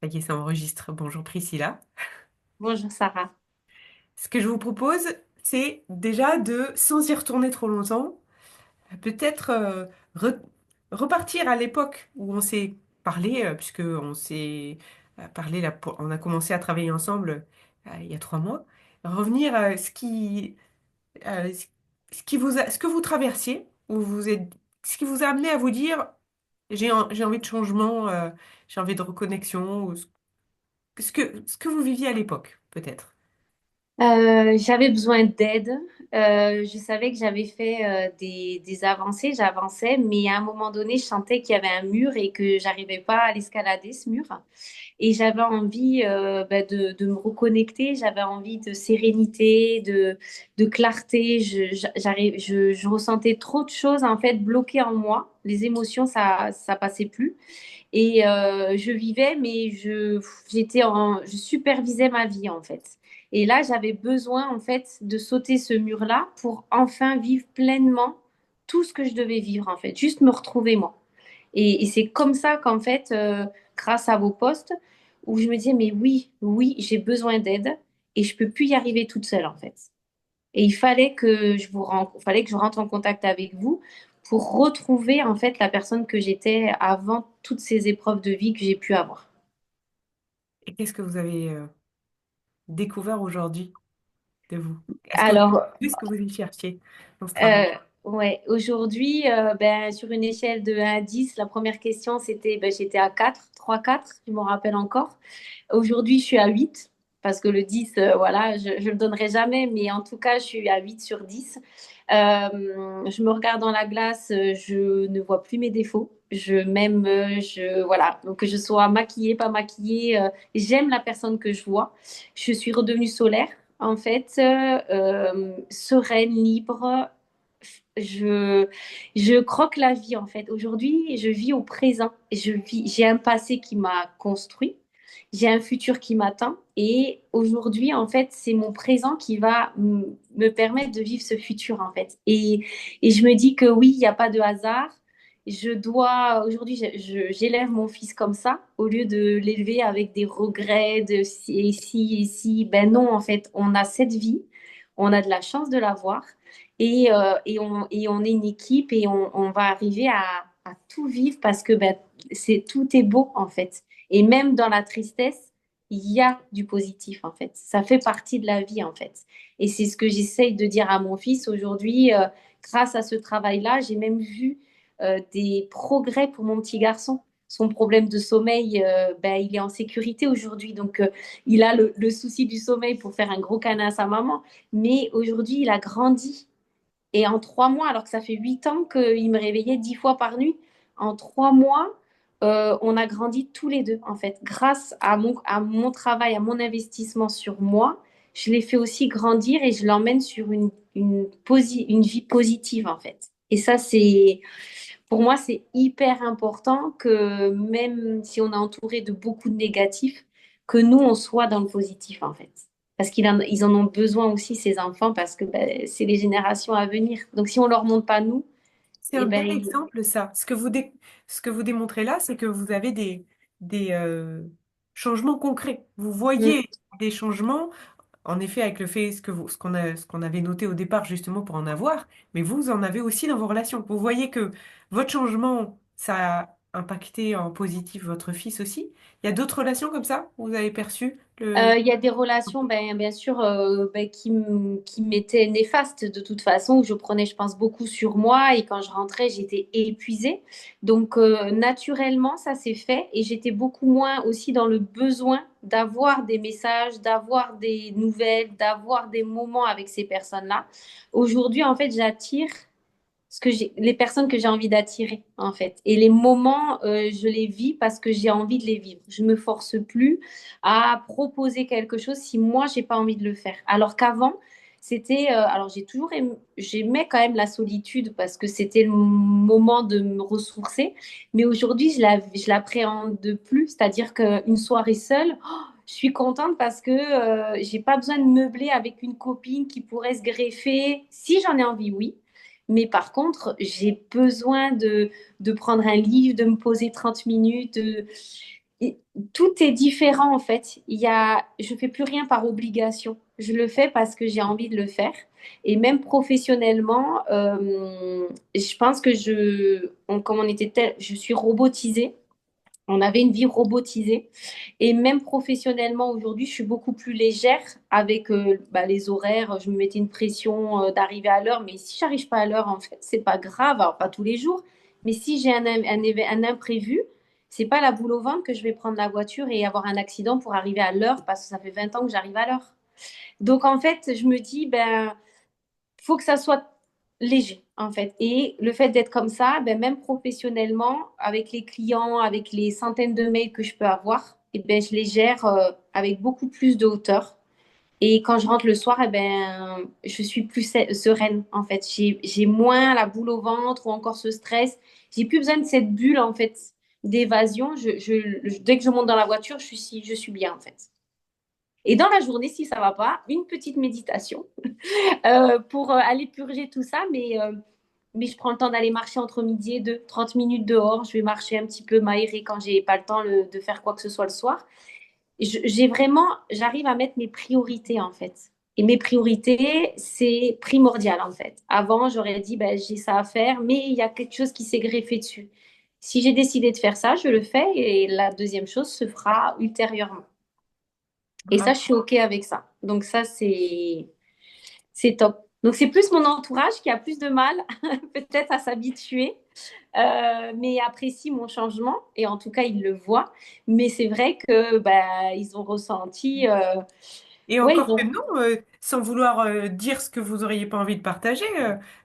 Ça y est, ça enregistre. Bonjour Priscilla. Bonjour Sarah. Ce que je vous propose, c'est déjà de, sans y retourner trop longtemps, peut-être re- repartir à l'époque où on s'est parlé, puisque on s'est parlé, là, on a commencé à travailler ensemble il y a 3 mois. Revenir à euh, ce ce que vous traversiez, où vous êtes, ce qui vous a amené à vous dire, j'ai envie de changement, j'ai envie de reconnexion, ou ce que vous viviez à l'époque, peut-être. J'avais besoin d'aide. Je savais que j'avais fait des avancées, j'avançais, mais à un moment donné, je sentais qu'il y avait un mur et que j'arrivais pas à l'escalader, ce mur. Et j'avais envie de me reconnecter, j'avais envie de sérénité, de clarté. Je ressentais trop de choses en fait bloquées en moi. Les émotions, ça passait plus. Et je vivais, mais je supervisais ma vie en fait. Et là, j'avais besoin en fait de sauter ce mur-là pour enfin vivre pleinement tout ce que je devais vivre en fait, juste me retrouver moi. Et c'est comme ça qu'en fait, grâce à vos postes, où je me disais, mais oui, oui, j'ai besoin d'aide et je peux plus y arriver toute seule en fait. Et il fallait que fallait que je rentre en contact avec vous pour retrouver en fait la personne que j'étais avant toutes ces épreuves de vie que j'ai pu avoir. Et qu'est-ce que vous avez découvert aujourd'hui de vous? Est-ce que vous Alors, est ce que vous y cherchiez dans ce travail? Euh, ouais, aujourd'hui, sur une échelle de 1 à 10, la première question, c'était, j'étais à 4, 3, 4, je m'en rappelle encore. Aujourd'hui, je suis à 8, parce que le 10, voilà, je ne le donnerai jamais, mais en tout cas, je suis à 8 sur 10. Je me regarde dans la glace, je ne vois plus mes défauts. Voilà, donc que je sois maquillée, pas maquillée, j'aime la personne que je vois. Je suis redevenue solaire, en fait, sereine, libre, je, je croque la vie en fait. Aujourd'hui, je vis au présent. J'ai un passé qui m'a construit, j'ai un futur qui m'attend. Et aujourd'hui, en fait, c'est mon présent qui va me permettre de vivre ce futur en fait. Et je me dis que oui, il n'y a pas de hasard. Aujourd'hui, j'élève mon fils comme ça, au lieu de l'élever avec des regrets de si et si et si. Ben non, en fait, on a cette vie, on a de la chance de l'avoir et on est une équipe et on va arriver à tout vivre parce que tout est beau en fait. Et même dans la tristesse, il y a du positif en fait. Ça fait partie de la vie en fait. Et c'est ce que j'essaye de dire à mon fils aujourd'hui. Grâce à ce travail-là, j'ai même vu des progrès pour mon petit garçon. Son problème de sommeil, il est en sécurité aujourd'hui. Donc, il a le souci du sommeil pour faire un gros câlin à sa maman. Mais aujourd'hui, il a grandi. Et en 3 mois, alors que ça fait 8 ans qu'il me réveillait 10 fois par nuit, en 3 mois, on a grandi tous les deux, en fait. Grâce à mon travail, à mon investissement sur moi, je l'ai fait aussi grandir et je l'emmène sur une vie positive, en fait. Et ça, pour moi, c'est hyper important que même si on est entouré de beaucoup de négatifs, que nous, on soit dans le positif, en fait. Parce ils en ont besoin aussi, ces enfants, parce que c'est les générations à venir. Donc, si on leur montre pas nous, C'est eh un bel ben, exemple, ça. Ce que vous démontrez là, c'est que vous avez des changements concrets. Vous mm, voyez des changements, en effet, avec le fait, ce qu'on avait noté au départ, justement, pour en avoir, mais vous en avez aussi dans vos relations. Vous voyez que votre changement, ça a impacté en positif votre fils aussi. Il y a d'autres relations comme ça, où vous avez perçu le... Il y a des relations, bien sûr, qui m'étaient néfastes de toute façon, où je prenais, je pense, beaucoup sur moi et quand je rentrais, j'étais épuisée. Donc, naturellement, ça s'est fait et j'étais beaucoup moins aussi dans le besoin d'avoir des messages, d'avoir des nouvelles, d'avoir des moments avec ces personnes-là. Aujourd'hui, en fait, j'attire les personnes que j'ai envie d'attirer, en fait. Et les moments, je les vis parce que j'ai envie de les vivre. Je me force plus à proposer quelque chose si moi, j'ai pas envie de le faire. Alors qu'avant, alors j'aimais quand même la solitude parce que c'était le moment de me ressourcer. Mais aujourd'hui, je l'appréhende plus. C'est-à-dire qu'une soirée seule, je suis contente parce que j'ai pas besoin de meubler avec une copine qui pourrait se greffer. Si j'en ai envie, oui. Mais par contre, j'ai besoin de prendre un livre, de me poser 30 minutes. Et tout est différent en fait. Je fais plus rien par obligation. Je le fais parce que j'ai envie de le faire. Et même professionnellement, je pense que comme on était je suis robotisée. On avait une vie robotisée. Et même professionnellement, aujourd'hui, je suis beaucoup plus légère avec bah, les horaires. Je me mettais une pression d'arriver à l'heure. Mais si j'arrive pas à l'heure, en fait, c'est pas grave. Alors, pas tous les jours. Mais si j'ai un imprévu, c'est pas la boule au ventre que je vais prendre la voiture et avoir un accident pour arriver à l'heure parce que ça fait 20 ans que j'arrive à l'heure. Donc, en fait, je me dis, ben, faut que ça soit léger, en fait. Et le fait d'être comme ça, ben, même professionnellement, avec les clients, avec les centaines de mails que je peux avoir, et ben, je les gère avec beaucoup plus de hauteur. Et quand je rentre le soir, eh ben, je suis plus sereine, en fait. J'ai moins la boule au ventre ou encore ce stress. J'ai plus besoin de cette bulle, en fait, d'évasion. Dès que je monte dans la voiture, je suis bien, en fait. Et dans la journée, si ça va pas, une petite méditation pour aller purger tout ça. Mais je prends le temps d'aller marcher entre midi et deux, 30 minutes dehors. Je vais marcher un petit peu, m'aérer quand j'ai pas le temps de faire quoi que ce soit le soir. J'arrive à mettre mes priorités en fait. Et mes priorités, c'est primordial en fait. Avant, j'aurais dit, ben, j'ai ça à faire, mais il y a quelque chose qui s'est greffé dessus. Si j'ai décidé de faire ça, je le fais et la deuxième chose se fera ultérieurement. Et ça, je Bravo. suis OK avec ça. Donc ça, c'est top. Donc, c'est plus mon entourage qui a plus de mal, peut-être, à s'habituer, mais apprécie mon changement. Et en tout cas, ils le voient. Mais c'est vrai que bah, ils ont ressenti. Et Ouais, ils encore que ont. non, sans vouloir dire ce que vous auriez pas envie de partager,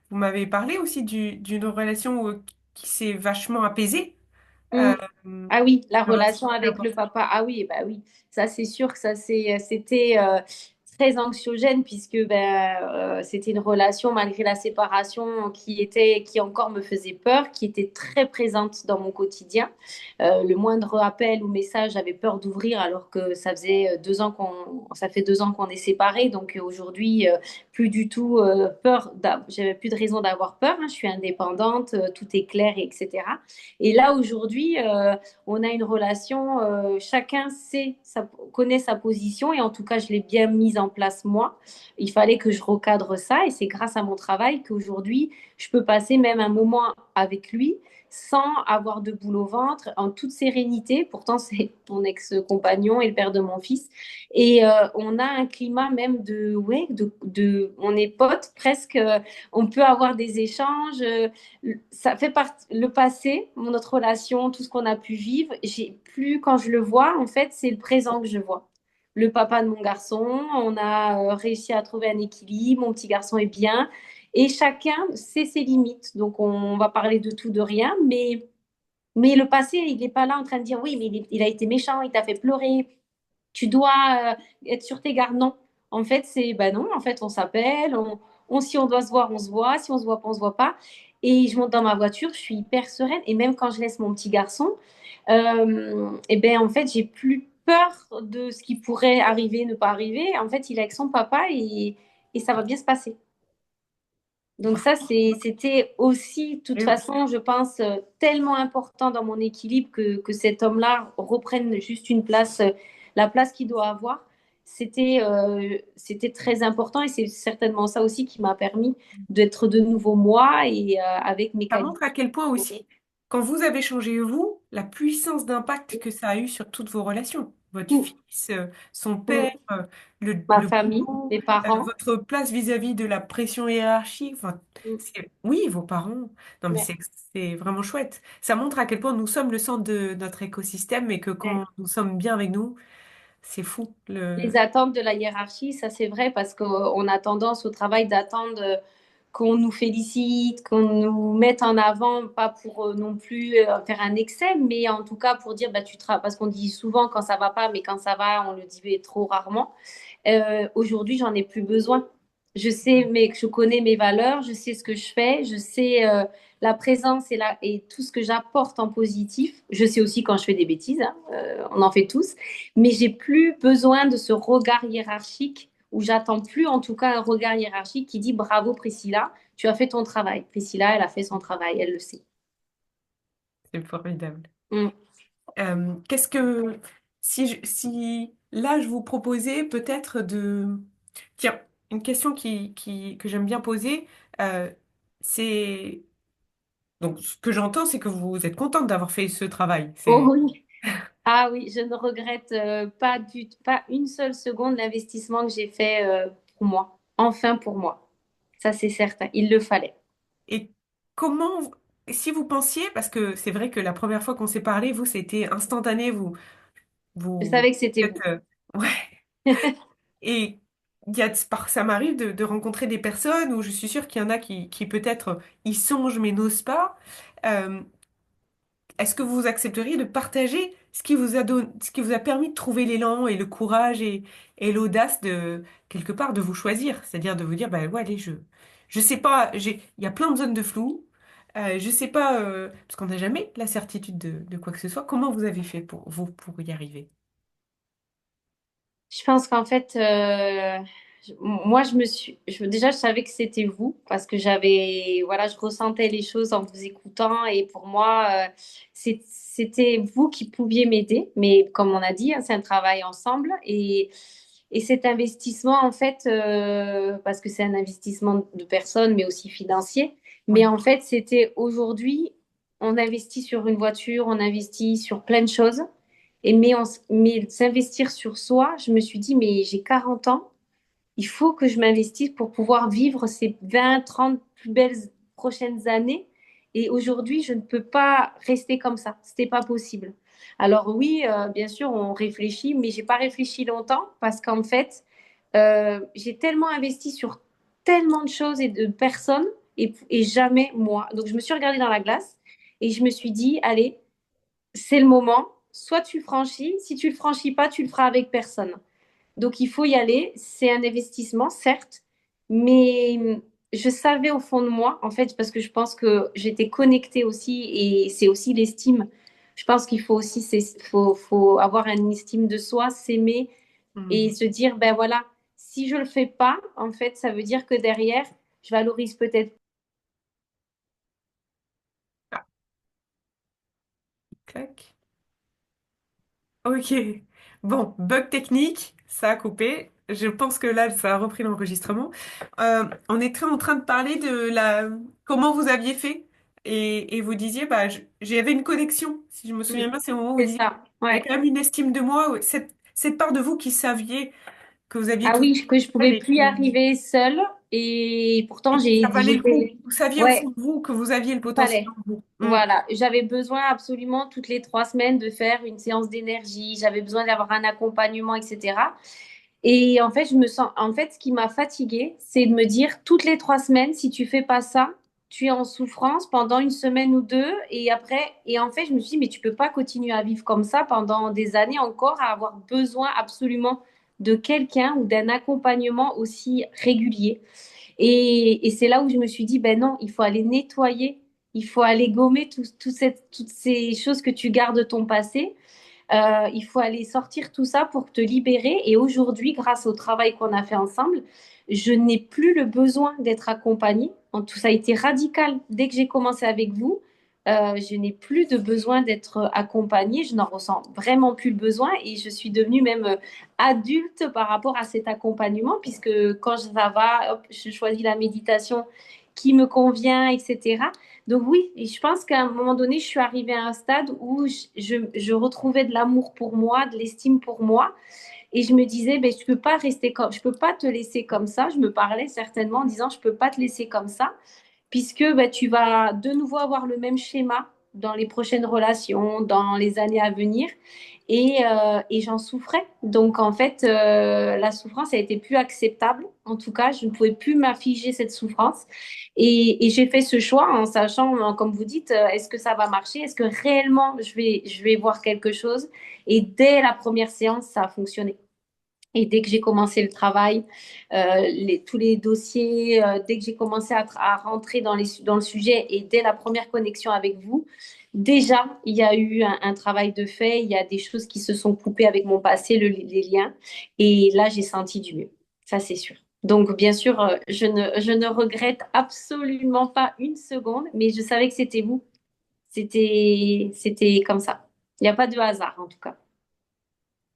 vous m'avez parlé aussi d'une relation qui s'est vachement apaisée. Mm. Euh, Ah oui, la c'est aussi relation avec le important. papa. Ah oui, bah oui. Ça, c'est sûr que c'était très anxiogène puisque c'était une relation malgré la séparation qui encore me faisait peur, qui était très présente dans mon quotidien. Le moindre appel ou message, j'avais peur d'ouvrir alors que ça fait 2 ans qu'on est séparés. Donc aujourd'hui, plus du tout j'avais plus de raison d'avoir peur, hein. Je suis indépendante, tout est clair, etc. Et là, aujourd'hui, on a une relation, chacun connaît sa position et en tout cas, je l'ai bien mise en place moi. Il fallait que je recadre ça et c'est grâce à mon travail qu'aujourd'hui, je peux passer même un moment avec lui sans avoir de boule au ventre, en toute sérénité. Pourtant, c'est mon ex-compagnon et le père de mon fils. Et on a un climat même on est potes presque, on peut avoir des échanges. Ça fait partie, le passé, notre relation, tout ce qu'on a pu vivre, j'ai plus, quand je le vois, en fait, c'est le présent que je vois. Le papa de mon garçon, on a réussi à trouver un équilibre, mon petit garçon est bien, et chacun sait ses limites. Donc, on va parler de tout, de rien, mais le passé, il n'est pas là en train de dire, oui, mais il a été méchant, il t'a fait pleurer, tu dois être sur tes gardes. Non. En fait, ben non, en fait, on s'appelle, si on doit se voir, on se voit, si on se voit pas, on se voit pas. Et je monte dans ma voiture, je suis hyper sereine. Et même quand je laisse mon petit garçon, et ben en fait, j'ai plus peur de ce qui pourrait arriver, ne pas arriver. En fait, il est avec son papa et ça va bien se passer. Donc ça, c'était aussi, de toute Et façon, je pense, tellement important dans mon équilibre que cet homme-là reprenne juste la place qu'il doit avoir. C'était très important et c'est certainement ça aussi qui m'a permis d'être de nouveau moi et avec mes ça qualités. montre à quel point aussi, quand vous avez changé vous, la puissance d'impact que ça a eu sur toutes vos relations. Votre Tout, fils, son père, tout. Ma le famille, boulot, mes parents. votre place vis-à-vis de la pression hiérarchique. Enfin, Mm. oui, vos parents. Non, mais Ouais, c'est vraiment chouette. Ça montre à quel point nous sommes le centre de notre écosystème et que ouais. quand nous sommes bien avec nous, c'est fou. Les attentes de la hiérarchie, ça c'est vrai parce qu'on a tendance au travail d'attendre qu'on nous félicite, qu'on nous mette en avant, pas pour non plus faire un excès, mais en tout cas pour dire, bah, parce qu'on dit souvent quand ça va pas, mais quand ça va, on le dit trop rarement. Aujourd'hui, j'en ai plus besoin. Je sais, mais je connais mes valeurs, je sais ce que je fais, je sais la présence et tout ce que j'apporte en positif. Je sais aussi quand je fais des bêtises, hein, on en fait tous, mais j'ai plus besoin de ce regard hiérarchique où j'attends plus en tout cas un regard hiérarchique qui dit bravo Priscilla, tu as fait ton travail. Priscilla, elle a fait son travail, elle le sait. C'est formidable. Mm. Qu'est-ce que si là je vous proposais peut-être de tiens une question que j'aime bien poser c'est donc ce que j'entends c'est que vous êtes contente d'avoir fait ce travail Oh c'est oui. Ah oui, je ne regrette pas une seule seconde l'investissement que j'ai fait pour moi. Enfin pour moi. Ça, c'est certain. Il le fallait. et comment si vous pensiez parce que c'est vrai que la première fois qu'on s'est parlé vous c'était instantané Je vous savais que c'était êtes vous. ouais. Et ça m'arrive de rencontrer des personnes où je suis sûre qu'il y en a qui peut-être y songent mais n'osent pas. Euh, Est-ce que vous accepteriez de partager ce qui vous a permis de trouver l'élan et le courage et l'audace de, quelque part, de vous choisir? C'est-à-dire de vous dire, bah ouais, allez, je sais pas, il y a plein de zones de flou. Je sais pas, parce qu'on n'a jamais la certitude de quoi que ce soit. Comment vous avez fait pour vous, pour y arriver? Je pense qu'en fait, moi, déjà, je savais que c'était vous parce que voilà, je ressentais les choses en vous écoutant et pour moi, c'était vous qui pouviez m'aider. Mais comme on a dit, hein, c'est un travail ensemble et cet investissement, en fait, parce que c'est un investissement de personnes, mais aussi financier. Mais Oui. en fait, c'était aujourd'hui, on investit sur une voiture, on investit sur plein de choses. Mais s'investir sur soi, je me suis dit, mais j'ai 40 ans, il faut que je m'investisse pour pouvoir vivre ces 20, 30 plus belles prochaines années. Et aujourd'hui, je ne peux pas rester comme ça. C'était pas possible. Alors oui, bien sûr, on réfléchit, mais j'ai pas réfléchi longtemps parce qu'en fait, j'ai tellement investi sur tellement de choses et de personnes et jamais moi. Donc je me suis regardée dans la glace et je me suis dit, allez, c'est le moment. Soit tu franchis, si tu le franchis pas, tu le feras avec personne. Donc il faut y aller. C'est un investissement, certes, mais je savais au fond de moi, en fait, parce que je pense que j'étais connectée aussi, et c'est aussi l'estime. Je pense qu'il faut aussi, faut avoir une estime de soi, s'aimer et Hmm. se dire, ben voilà, si je le fais pas, en fait, ça veut dire que derrière, je valorise peut-être. Ah, clac. Ok. Bon, bug technique, ça a coupé. Je pense que là, ça a repris l'enregistrement. On était en train de parler de la comment vous aviez fait et vous disiez bah j'avais une connexion. Si je me souviens bien, c'est au moment où vous C'est disiez ça, il y a ouais. quand même une estime de moi, ouais, cette part de vous qui saviez que vous aviez Ah tout oui, que je seul pouvais et plus y arriver seule. Et pourtant, et que ça valait le coup. Vous saviez au fond ouais, de vous que vous aviez le il potentiel fallait. en vous. Hmm. Voilà, j'avais besoin absolument toutes les 3 semaines de faire une séance d'énergie. J'avais besoin d'avoir un accompagnement, etc. Et en fait, en fait, ce qui m'a fatiguée, c'est de me dire toutes les 3 semaines, si tu fais pas ça, tu es en souffrance pendant une semaine ou deux. Et après, et en fait, je me suis dit, mais tu peux pas continuer à vivre comme ça pendant des années encore, à avoir besoin absolument de quelqu'un ou d'un accompagnement aussi régulier. Et c'est là où je me suis dit, ben non, il faut aller nettoyer, il faut aller gommer toutes ces choses que tu gardes de ton passé. Il faut aller sortir tout ça pour te libérer. Et aujourd'hui, grâce au travail qu'on a fait ensemble, je n'ai plus le besoin d'être accompagnée. En tout ça a été radical. Dès que j'ai commencé avec vous, je n'ai plus de besoin d'être accompagnée. Je n'en ressens vraiment plus le besoin et je suis devenue même adulte par rapport à cet accompagnement puisque quand ça va, hop, je choisis la méditation qui me convient, etc. Donc oui, et je pense qu'à un moment donné, je suis arrivée à un stade où je retrouvais de l'amour pour moi, de l'estime pour moi. Et je me disais, ben, je peux pas te laisser comme ça. Je me parlais certainement en disant, je peux pas te laisser comme ça puisque bah, tu vas de nouveau avoir le même schéma dans les prochaines relations, dans les années à venir. Et j'en souffrais. Donc, en fait, la souffrance a été plus acceptable. En tout cas, je ne pouvais plus m'affiger cette souffrance. Et j'ai fait ce choix en sachant, comme vous dites, est-ce que ça va marcher? Est-ce que réellement je vais voir quelque chose? Et dès la première séance, ça a fonctionné. Et dès que j'ai commencé le travail, tous les dossiers, dès que j'ai commencé à rentrer dans le sujet et dès la première connexion avec vous, déjà, il y a eu un travail de fait, il y a des choses qui se sont coupées avec mon passé, les liens. Et là, j'ai senti du mieux. Ça, c'est sûr. Donc, bien sûr, je ne regrette absolument pas une seconde, mais je savais que c'était vous. C'était comme ça. Il n'y a pas de hasard, en tout cas.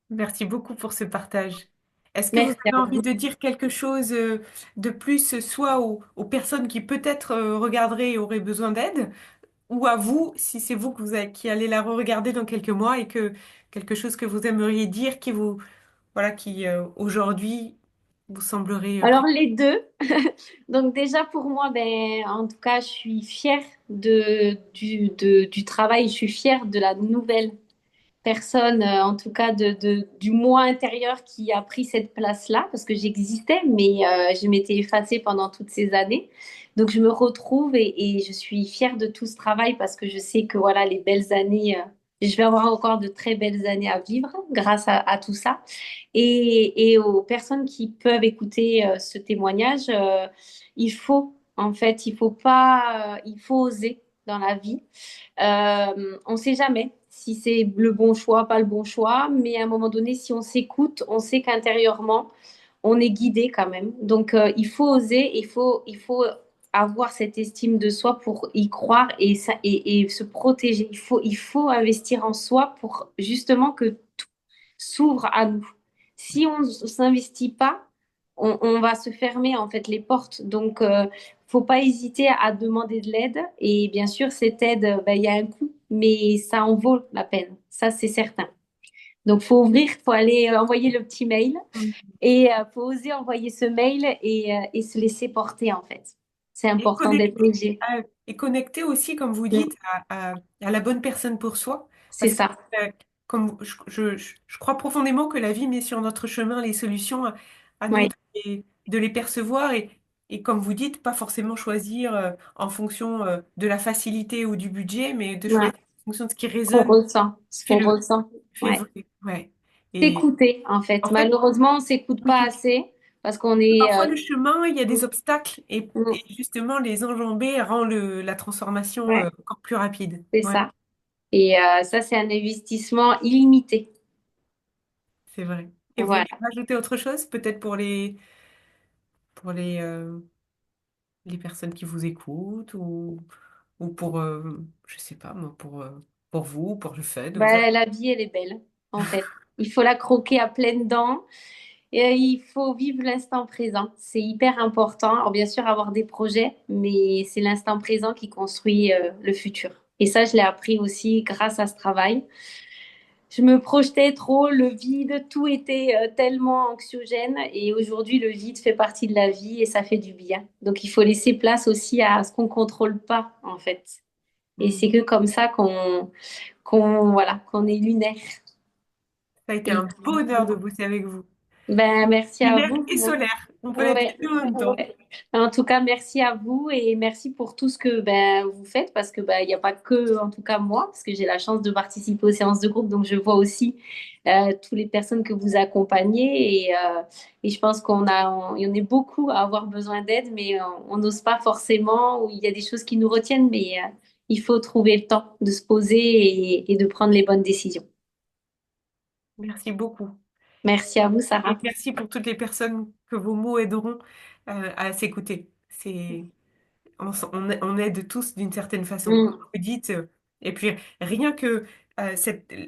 Merci beaucoup pour ce partage. Est-ce que vous Merci avez à envie vous. de dire quelque chose de plus, soit aux personnes qui peut-être regarderaient et auraient besoin d'aide, ou à vous, si c'est vous qui allez la re-regarder dans quelques mois et que quelque chose que vous aimeriez dire qui vous, voilà, qui aujourd'hui vous semblerait Alors, les deux. Donc, déjà, pour moi, ben, en tout cas, je suis fière du travail. Je suis fière de la nouvelle personne, en tout cas du moi intérieur qui a pris cette place-là, parce que j'existais, mais je m'étais effacée pendant toutes ces années. Donc je me retrouve et je suis fière de tout ce travail parce que je sais que voilà, les belles années, je vais avoir encore de très belles années à vivre grâce à tout ça. Et aux personnes qui peuvent écouter ce témoignage, en fait, il faut pas, il faut oser dans la vie. On ne sait jamais si c'est le bon choix, pas le bon choix, mais à un moment donné, si on s'écoute, on sait qu'intérieurement, on est guidé quand même. Donc, il faut oser, il faut avoir cette estime de soi pour y croire et se protéger. Il faut investir en soi pour justement que tout s'ouvre à nous. Si on ne s'investit pas, on va se fermer en fait les portes. Donc, faut pas hésiter à demander de l'aide. Et bien sûr, cette aide, ben, il y a un coût, mais ça en vaut la peine. Ça, c'est certain. Donc, faut ouvrir, faut aller envoyer le petit mail peut-être et faut oser envoyer ce mail et se laisser porter en fait. C'est et important d'être connecter, léger. et connecter aussi, comme vous Mm. dites, à la bonne personne pour soi. C'est Parce que, ça. comme je crois profondément que la vie met sur notre chemin les solutions à nous Oui, de les percevoir et, comme vous dites, pas forcément choisir en fonction de la facilité ou du budget, mais de ouais. choisir en fonction de ce qui Ce qu'on résonne, ressent, ce fait qu'on le ressent. fait Ouais. vrai. Ouais. Et S'écouter en fait. en fait, Malheureusement, on s'écoute pas oui. assez parce qu'on est. Parfois, le chemin, il y a Mm, des obstacles et mm, justement, les enjamber rend la transformation ouais, encore plus rapide. c'est Ouais, ça. Et ça, c'est un investissement illimité. c'est vrai. Et vous voulez Voilà. rajouter autre chose, peut-être pour les personnes qui vous écoutent ou pour, je sais pas moi, pour vous, pour le fun, voilà. Ben, la vie, elle est belle, en fait. Il faut la croquer à pleines dents et il faut vivre l'instant présent. C'est hyper important. Alors, bien sûr, avoir des projets, mais c'est l'instant présent qui construit le futur. Et ça, je l'ai appris aussi grâce à ce travail. Je me projetais trop, le vide, tout était tellement anxiogène et aujourd'hui le vide fait partie de la vie et ça fait du bien. Donc il faut laisser place aussi à ce qu'on contrôle pas en fait. Et Mm. c'est que comme ça qu'on est lunaire. Ça a été Et un bonheur de bosser avec vous. ben merci à Lunaire vous. et solaire, on peut être Ouais, les deux en même temps. ouais. En tout cas, merci à vous et merci pour tout ce que ben, vous faites parce que ben, il n'y a pas que, en tout cas moi, parce que j'ai la chance de participer aux séances de groupe, donc je vois aussi toutes les personnes que vous accompagnez et je pense il y en a beaucoup à avoir besoin d'aide, mais on n'ose pas forcément ou il y a des choses qui nous retiennent, mais il faut trouver le temps de se poser et de prendre les bonnes décisions. Merci beaucoup. Merci à vous, Et Sarah. merci pour toutes les personnes que vos mots aideront à s'écouter. On aide tous d'une certaine façon. Mm, Vous dites, et puis rien que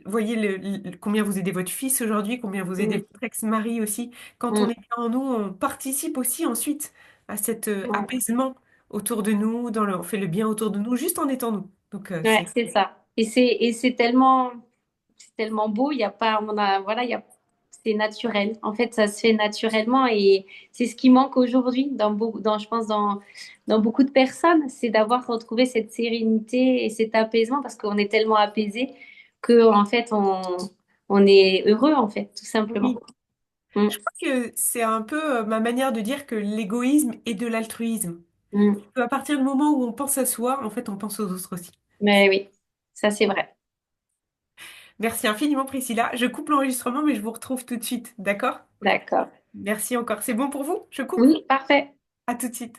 voyez combien vous aidez votre fils aujourd'hui, combien vous aidez mm, votre ex-mari aussi. Quand on mm. est bien en nous, on participe aussi ensuite à cet Ouais. apaisement autour de nous, on fait le bien autour de nous, juste en étant nous. Donc Ouais, c'est ça. Et c'est tellement beau, il y a pas on a voilà, c'est naturel. En fait, ça se fait naturellement et c'est ce qui manque aujourd'hui je pense dans beaucoup de personnes, c'est d'avoir retrouvé cette sérénité et cet apaisement parce qu'on est tellement apaisé que en fait on est heureux en fait, tout simplement. oui, Mm, je crois que c'est un peu ma manière de dire que l'égoïsme est de l'altruisme. mm. À partir du moment où on pense à soi, en fait, on pense aux autres aussi. Mais oui, ça c'est vrai. Merci infiniment, Priscilla. Je coupe l'enregistrement, mais je vous retrouve tout de suite, d'accord? D'accord. Merci encore. C'est bon pour vous? Je coupe. Oui, parfait. À tout de suite.